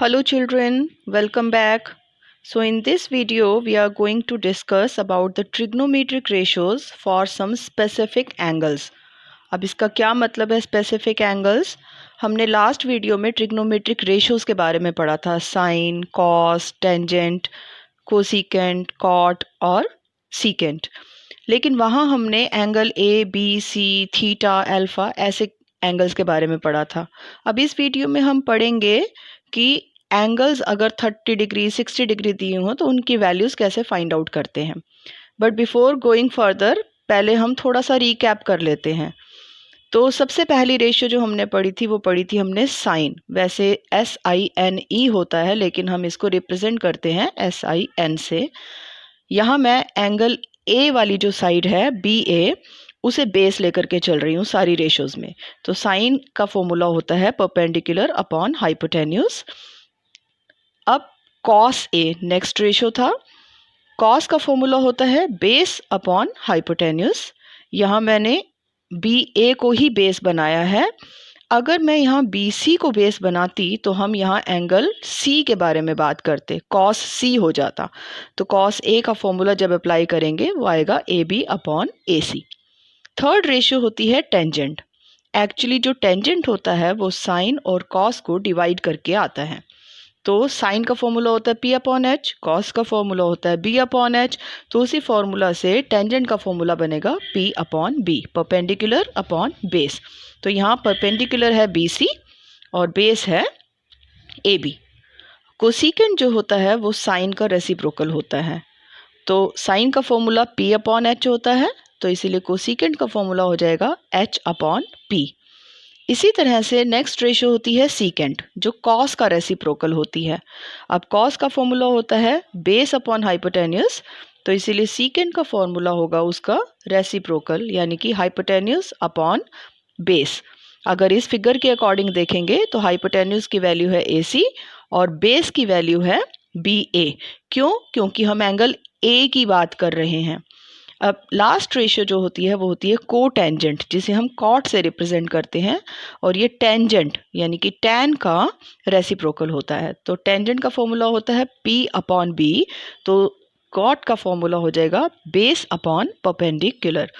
Hello children, welcome back. So in this video we are going to discuss about the trigonometric ratios for some specific angles. अब इसका क्या मतलब है specific angles? हमने last video में trigonometric ratios के बारे में पढ़ा था, sin, cos, tangent, cosecant, cot और secant. लेकिन वहाँ हमने angle A B C theta alpha ऐसे एंगल्स के बारे में पढ़ा था. अब इस वीडियो में हम पढ़ेंगे कि एंगल्स अगर 30 डिग्री 60 डिग्री दिए हों तो उनकी वैल्यूज़ कैसे फाइंड आउट करते हैं. बट बिफोर गोइंग फर्दर पहले हम थोड़ा सा रिकैप कर लेते हैं. तो सबसे पहली रेशियो जो हमने पढ़ी थी वो पढ़ी थी हमने साइन. वैसे SINE होता है लेकिन हम इसको रिप्रेजेंट करते हैं SIN से. यहाँ मैं एंगल ए वाली जो साइड है BA उसे बेस लेकर के चल रही हूँ सारी रेशियोज में. तो साइन का फॉर्मूला होता है परपेंडिकुलर अपॉन हाइपोटेन्यूज. अब कॉस ए नेक्स्ट रेशियो था. कॉस का फॉर्मूला होता है बेस अपॉन हाइपोटेन्यूज. यहाँ मैंने BA को ही बेस बनाया है. अगर मैं यहाँ BC को बेस बनाती तो हम यहाँ एंगल C के बारे में बात करते, कॉस C हो जाता. तो कॉस A का फॉर्मूला जब अप्लाई करेंगे वो आएगा AB upon AC. Third ratio होती है टेंजेंट. एक्चुअली जो टेंजेंट होता है वो साइन और कॉस को डिवाइड करके आता है. तो साइन का फॉर्मूला होता है P अपॉन H, कॉस का फॉर्मूला होता है B अपॉन H. तो उसी फॉर्मूला से टेंजेंट का फॉर्मूला बनेगा P upon B, perpendicular upon base. तो यहाँ परपेंडिकुलर है BC और बेस है AB. कोसिकेंट जो होता है वो साइन का रेसिप्रोकल होता है. तो साइन का फॉर्मूला P अपॉन H होता है, तो इसीलिए कोसिकेंट का फॉर्मूला हो जाएगा H अपॉन P. इसी तरह से नेक्स्ट रेशियो होती है सीकेंट जो कॉस का रेसिप्रोकल होती है. अब कॉस का फॉर्मूला होता है बेस अपॉन हाइपोटेन्यूज, तो इसीलिए सीकेंट का फॉर्मूला होगा उसका रेसिप्रोकल यानी कि हाइपोटेन्यूज अपॉन बेस. अगर इस फिगर के अकॉर्डिंग देखेंगे तो हाइपोटेन्यूज की वैल्यू है AC और बेस की वैल्यू है BA. क्यों? क्योंकि हम एंगल A की बात कर रहे हैं. अब लास्ट रेशियो जो होती है वो होती है कोटेंजेंट, जिसे हम कॉट से रिप्रेजेंट करते हैं. और ये टेंजेंट यानी कि टैन का रेसिप्रोकल होता है. तो टेंजेंट का फॉर्मूला होता है P अपॉन B. तो कॉट का फॉर्मूला हो जाएगा बेस अपॉन परपेंडिकुलर.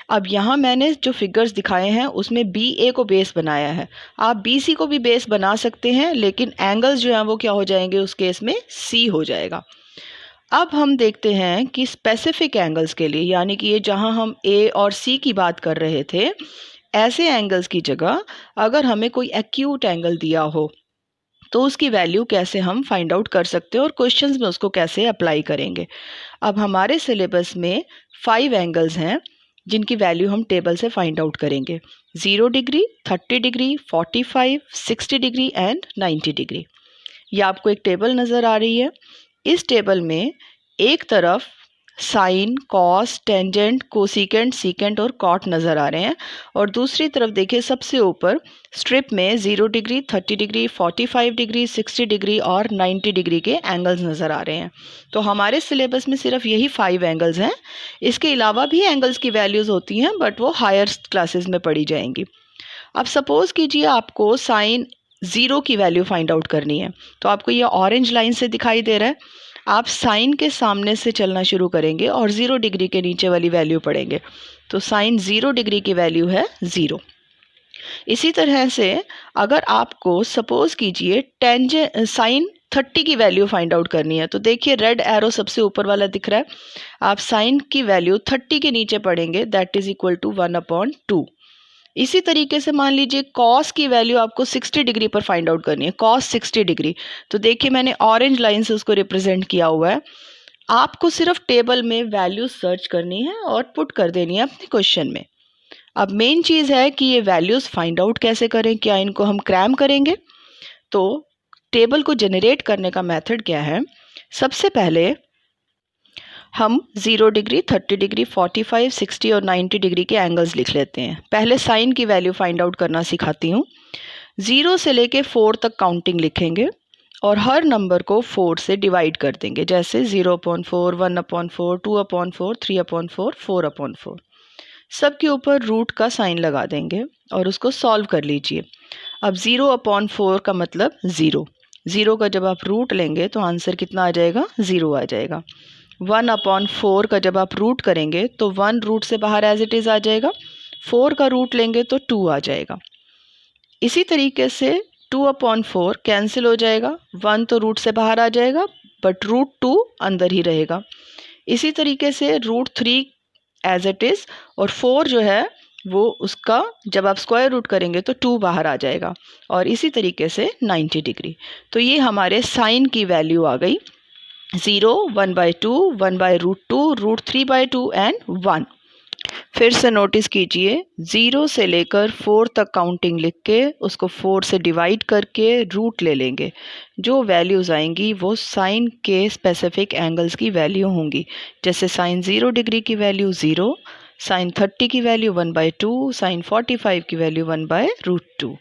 अब यहाँ मैंने जो फिगर्स दिखाए हैं उसमें BA को बेस बनाया है. आप BC को भी बेस बना सकते हैं लेकिन एंगल्स जो हैं वो क्या हो जाएंगे उस केस में C हो जाएगा. अब हम देखते हैं कि स्पेसिफिक एंगल्स के लिए यानी कि ये जहां हम A और C की बात कर रहे थे, ऐसे एंगल्स की जगह अगर हमें कोई एक्यूट एंगल दिया हो तो उसकी वैल्यू कैसे हम फाइंड आउट कर सकते हैं और क्वेश्चंस में उसको कैसे अप्लाई करेंगे. अब हमारे सिलेबस में 5 एंगल्स हैं जिनकी वैल्यू हम टेबल से फाइंड आउट करेंगे. 0 degree, 30 degree, 45, 60 degree and 90 degree. ये आपको एक टेबल नज़र आ रही है. इस टेबल में एक तरफ sine, cos, tangent, cosecant, secant और कॉट नज़र आ रहे हैं और दूसरी तरफ देखिए सबसे ऊपर स्ट्रिप में 0 डिग्री, 30 डिग्री, 45 डिग्री, 60 डिग्री और 90 डिग्री के एंगल्स नज़र आ रहे हैं. तो हमारे सिलेबस में सिर्फ यही 5 एंगल्स हैं. इसके अलावा भी एंगल्स की वैल्यूज़ होती हैं बट वो हायर क्लासेस में पढ़ी जाएंगी. अब सपोज़ कीजिए आपको साइन 0 की वैल्यू फाइंड आउट करनी है. तो आपको ये ऑरेंज लाइन से दिखाई दे रहा है. आप साइन के सामने से चलना शुरू करेंगे और 0 डिग्री के नीचे वाली वैल्यू पढ़ेंगे. तो साइन 0 डिग्री की वैल्यू है 0. इसी तरह से अगर आपको सपोज़ कीजिए साइन 30 की वैल्यू फाइंड आउट करनी है, तो देखिए रेड एरो सबसे ऊपर वाला दिख रहा है. आप साइन की वैल्यू 30 के नीचे पढ़ेंगे, दैट इज इक्वल टू 1/2. इसी तरीके से मान लीजिए कॉस की वैल्यू आपको 60 डिग्री पर फाइंड आउट करनी है, कॉस 60 डिग्री. तो देखिए मैंने ऑरेंज लाइन से उसको रिप्रेजेंट किया हुआ है. आपको सिर्फ टेबल में वैल्यू सर्च करनी है और पुट कर देनी है अपने क्वेश्चन में. अब मेन चीज़ है कि ये वैल्यूज़ फाइंड आउट कैसे करें, क्या इनको हम क्रैम करेंगे. तो टेबल को जनरेट करने का मेथड क्या है. सबसे पहले हम 0 डिग्री, 30 डिग्री, 45, 60 और 90 डिग्री के एंगल्स लिख लेते हैं. पहले साइन की वैल्यू फाइंड आउट करना सिखाती हूँ. 0 से लेके 4 तक काउंटिंग लिखेंगे और हर नंबर को 4 से डिवाइड कर देंगे. जैसे 0/4, 1/4, 2/4, 3/4, 4/4. सबके ऊपर रूट का साइन लगा देंगे और उसको सॉल्व कर लीजिए. अब 0/4 का मतलब 0, ज़ीरो का जब आप रूट लेंगे तो आंसर कितना आ जाएगा, 0 आ जाएगा। 1/4 का जब आप रूट करेंगे तो 1 रूट से बाहर एज इट इज़ आ जाएगा, 4 का रूट लेंगे तो 2 आ जाएगा। इसी तरीके से 2/4 कैंसिल हो जाएगा, 1 तो रूट से बाहर आ जाएगा बट रूट 2 अंदर ही रहेगा। इसी तरीके से रूट 3 एज इट इज़, और 4 जो है वो उसका जब आप स्क्वायर रूट करेंगे तो 2 बाहर आ जाएगा, और इसी तरीके से 90 डिग्री। तो ये हमारे साइन की वैल्यू आ गई, 0, 1/2, 1/√2, √3/2 एंड 1। फिर से नोटिस कीजिए, 0 से लेकर 4 तक काउंटिंग लिख के उसको 4 से डिवाइड करके रूट ले लेंगे। जो वैल्यूज़ आएंगी वो साइन के स्पेसिफिक एंगल्स की वैल्यू होंगी। जैसे साइन 0 डिग्री की वैल्यू 0, साइन 30 की वैल्यू 1/2, साइन 45 की वैल्यू 1/√2।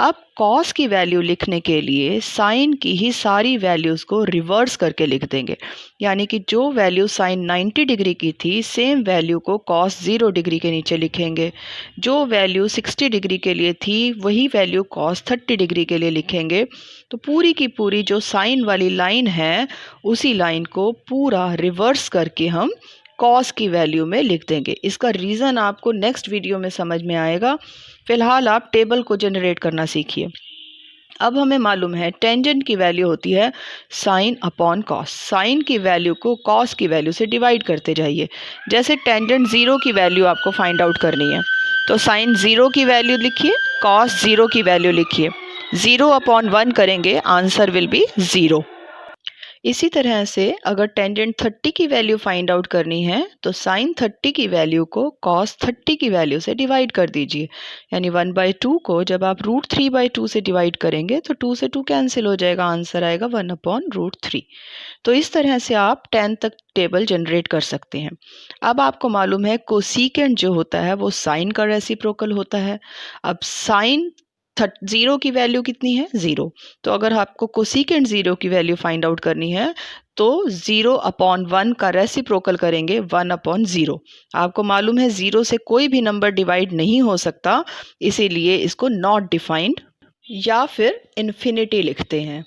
अब कॉस की वैल्यू लिखने के लिए साइन की ही सारी वैल्यूज़ को रिवर्स करके लिख देंगे। यानी कि जो वैल्यू साइन 90 डिग्री की थी, सेम वैल्यू को कॉस 0 डिग्री के नीचे लिखेंगे। जो वैल्यू 60 डिग्री के लिए थी, वही वैल्यू कॉस 30 डिग्री के लिए लिखेंगे। तो पूरी की पूरी जो साइन वाली लाइन है, उसी लाइन को पूरा रिवर्स करके हम कॉस की वैल्यू में लिख देंगे। इसका रीज़न आपको नेक्स्ट वीडियो में समझ में आएगा। फिलहाल आप टेबल को जनरेट करना सीखिए। अब हमें मालूम है टेंजेंट की वैल्यू होती है साइन अपॉन कॉस। साइन की वैल्यू को कॉस की वैल्यू से डिवाइड करते जाइए। जैसे टेंजेंट 0 की वैल्यू आपको फाइंड आउट करनी है, तो साइन 0 की वैल्यू लिखिए, कॉस 0 की वैल्यू लिखिए। 0/1 करेंगे, आंसर विल बी 0। इसी तरह से अगर टेंजेंट 30 की वैल्यू फाइंड आउट करनी है, तो साइन 30 की वैल्यू को कॉस 30 की वैल्यू से डिवाइड कर दीजिए। यानी 1/2 को जब आप √3/2 से डिवाइड करेंगे तो 2 से 2 कैंसिल हो जाएगा, आंसर आएगा 1/√3। तो इस तरह से आप 10 तक टेबल जनरेट कर सकते हैं। अब आपको मालूम है कोसीकेंट जो होता है वो साइन का रेसिप्रोकल होता है। अब साइन 0 की वैल्यू कितनी है, 0। तो अगर आपको कोसीकेंट 0 की वैल्यू फाइंड आउट करनी है तो 0/1 का रेसिप्रोकल करेंगे 1/0। आपको मालूम है 0 से कोई भी नंबर डिवाइड नहीं हो सकता, इसीलिए इसको नॉट डिफाइंड या फिर इन्फिनिटी लिखते हैं।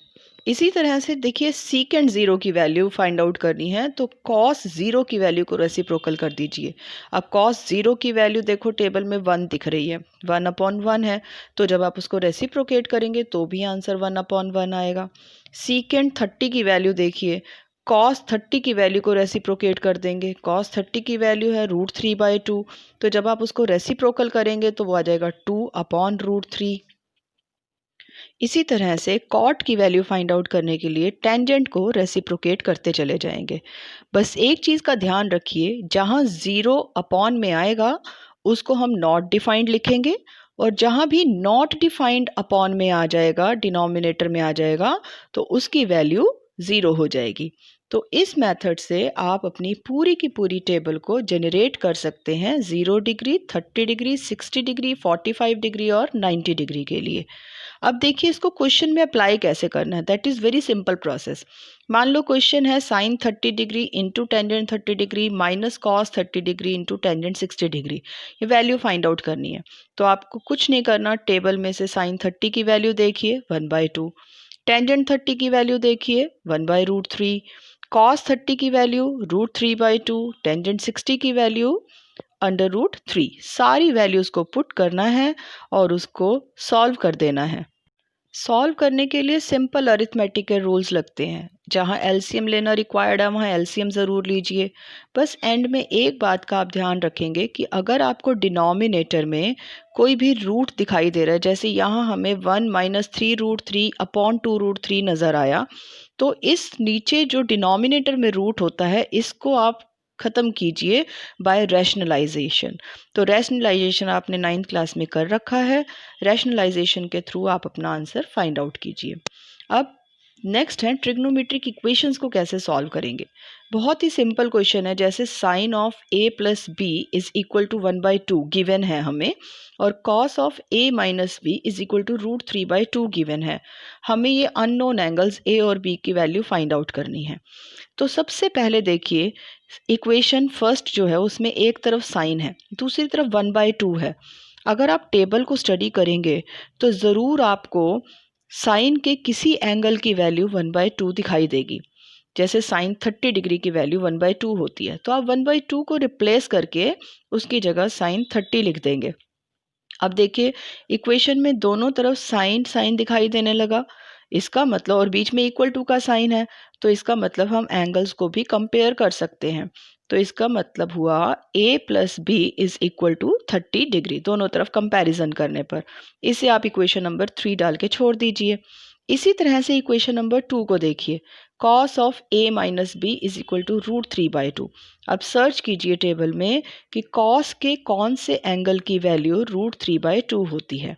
इसी तरह से देखिए सीकेंट 0 की वैल्यू फाइंड आउट करनी है तो कॉस 0 की वैल्यू को रेसिप्रोकल कर दीजिए। अब कॉस 0 की वैल्यू देखो टेबल में 1 दिख रही है, 1/1 है, तो जब आप उसको रेसिप्रोकेट करेंगे तो भी आंसर 1/1 आएगा। सीकेंट 30 की वैल्यू देखिए, कॉस 30 की वैल्यू को रेसिप्रोकेट कर देंगे। कॉस 30 की वैल्यू है √3/2, तो जब आप उसको रेसिप्रोकल करेंगे तो वो आ जाएगा 2/√3। इसी तरह से कॉट की वैल्यू फाइंड आउट करने के लिए टेंजेंट को रेसिप्रोकेट करते चले जाएंगे। बस एक चीज़ का ध्यान रखिए, जहाँ 0 अपॉन में आएगा उसको हम नॉट डिफाइंड लिखेंगे, और जहाँ भी नॉट डिफाइंड अपॉन में आ जाएगा, डिनोमिनेटर में आ जाएगा, तो उसकी वैल्यू 0 हो जाएगी। तो इस मेथड से आप अपनी पूरी की पूरी टेबल को जनरेट कर सकते हैं 0 डिग्री, 30 डिग्री, 60 डिग्री, 45 डिग्री और 90 डिग्री के लिए। अब देखिए इसको क्वेश्चन में अप्लाई कैसे करना है, that is very simple process. मान लो क्वेश्चन है sine 30 degree into tangent 30 degree minus cos 30 degree into tangent 60 degree, ये वैल्यू फाइंड आउट करनी है। तो आपको कुछ नहीं करना, टेबल में से साइन 30 की वैल्यू देखिए 1/2, टेंजेंट 30 की वैल्यू देखिए 1/√3, कॉस 30 की वैल्यू √3/2, टेंजेंट 60 की वैल्यू √3। सारी वैल्यूज़ को पुट करना है और उसको सॉल्व कर देना है। सॉल्व करने के लिए सिंपल अरिथमेटिक के रूल्स लगते हैं। जहाँ एलसीएम लेना रिक्वायर्ड है वहाँ एलसीएम ज़रूर लीजिए। बस एंड में एक बात का आप ध्यान रखेंगे कि अगर आपको डिनोमिनेटर में कोई भी रूट दिखाई दे रहा है, जैसे यहाँ हमें 1 - 3√3/2√3 नज़र आया, तो इस नीचे जो डिनोमिनेटर में रूट होता है इसको आप ख़त्म कीजिए बाय रैशनलाइजेशन। तो रैशनलाइजेशन आपने 9th क्लास में कर रखा है, रैशनलाइजेशन के थ्रू आप अपना आंसर फाइंड आउट कीजिए। अब नेक्स्ट है ट्रिग्नोमेट्रिक इक्वेशंस को कैसे सॉल्व करेंगे। बहुत ही सिंपल क्वेश्चन है, जैसे sine of a plus b is equal to 1/2 given है हमें, और cos of a minus b is equal to √3/2 given है। हमें ये अननोन एंगल्स a और b की वैल्यू फाइंड आउट करनी है। तो सबसे पहले देखिए इक्वेशन फर्स्ट जो है उसमें एक तरफ साइन है, दूसरी तरफ 1/2 है। अगर आप टेबल को स्टडी करेंगे तो ज़रूर आपको साइन के किसी एंगल की वैल्यू 1/2 दिखाई देगी। जैसे साइन 30 डिग्री की वैल्यू 1/2 होती है, तो आप 1/2 को रिप्लेस करके उसकी जगह साइन 30 लिख देंगे। अब देखिए इक्वेशन में दोनों तरफ साइन साइन दिखाई देने लगा, इसका मतलब, और बीच में इक्वल टू का साइन है, तो इसका मतलब हम एंगल्स को भी कंपेयर कर सकते हैं। तो इसका मतलब हुआ a plus b is equal to 30 degree, दोनों तरफ कंपैरिजन करने पर। इसे आप इक्वेशन नंबर 3 डाल के छोड़ दीजिए। इसी तरह से इक्वेशन नंबर 2 को देखिए, cos of a minus b is equal to √3/2। अब सर्च कीजिए टेबल में कि cos के कौन से एंगल की वैल्यू √3/2 होती है।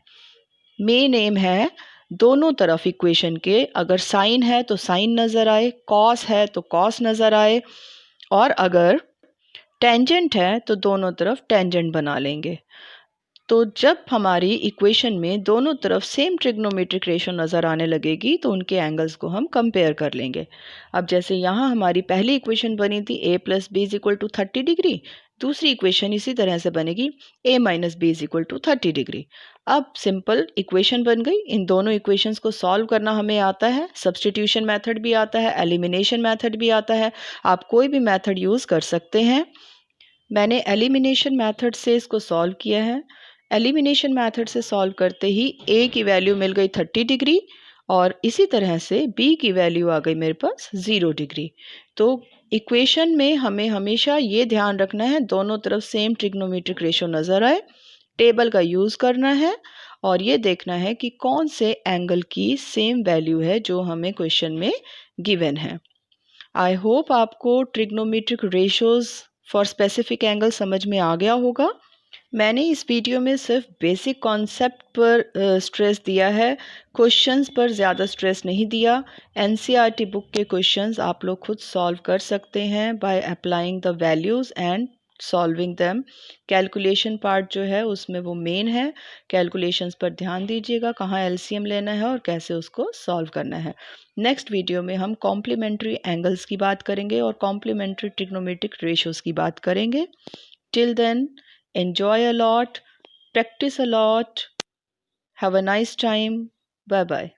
मेन एम है दोनों तरफ इक्वेशन के अगर साइन है तो साइन नज़र आए, कॉस है तो कॉस नज़र आए, और अगर टेंजेंट है तो दोनों तरफ टेंजेंट बना लेंगे। तो जब हमारी इक्वेशन में दोनों तरफ सेम ट्रिग्नोमेट्रिक रेशो नज़र आने लगेगी तो उनके एंगल्स को हम कंपेयर कर लेंगे। अब जैसे यहाँ हमारी पहली इक्वेशन बनी थी a plus b is equal to 30 degree, दूसरी इक्वेशन इसी तरह से बनेगी a minus b is equal to 30 degree. अब सिंपल इक्वेशन बन गई। इन दोनों इक्वेशंस को सॉल्व करना हमें आता है, सब्स्टिट्यूशन मेथड भी आता है, एलिमिनेशन मेथड भी आता है। आप कोई भी मेथड यूज़ कर सकते हैं। मैंने एलिमिनेशन मेथड से इसको सॉल्व किया है। एलिमिनेशन मेथड से सॉल्व करते ही a की वैल्यू मिल गई 30 डिग्री, और इसी तरह से b की वैल्यू आ गई मेरे पास 0 डिग्री। तो इक्वेशन में हमें हमेशा ये ध्यान रखना है दोनों तरफ सेम ट्रिग्नोमेट्रिक रेशो नज़र आए, टेबल का यूज़ करना है, और ये देखना है कि कौन से एंगल की सेम वैल्यू है जो हमें क्वेश्चन में गिवन है। आई होप आपको trigonometric ratios for specific angle समझ में आ गया होगा। मैंने इस वीडियो में सिर्फ बेसिक कॉन्सेप्ट पर स्ट्रेस दिया है, क्वेश्चंस पर ज़्यादा स्ट्रेस नहीं दिया। एनसीईआरटी बुक के क्वेश्चंस आप लोग खुद सॉल्व कर सकते हैं by applying the values and solving them. Calculation part जो है उसमें वो मेन है, कैलकुलेशंस पर ध्यान दीजिएगा, कहाँ एलसीएम लेना है और कैसे उसको सॉल्व करना है। नेक्स्ट वीडियो में हम कॉम्प्लीमेंट्री एंगल्स की बात करेंगे और कॉम्प्लीमेंट्री ट्रिग्नोमेट्रिक रेशियोज़ की बात करेंगे। Till then, enjoy a lot, practice a lot, have a nice time. Bye bye.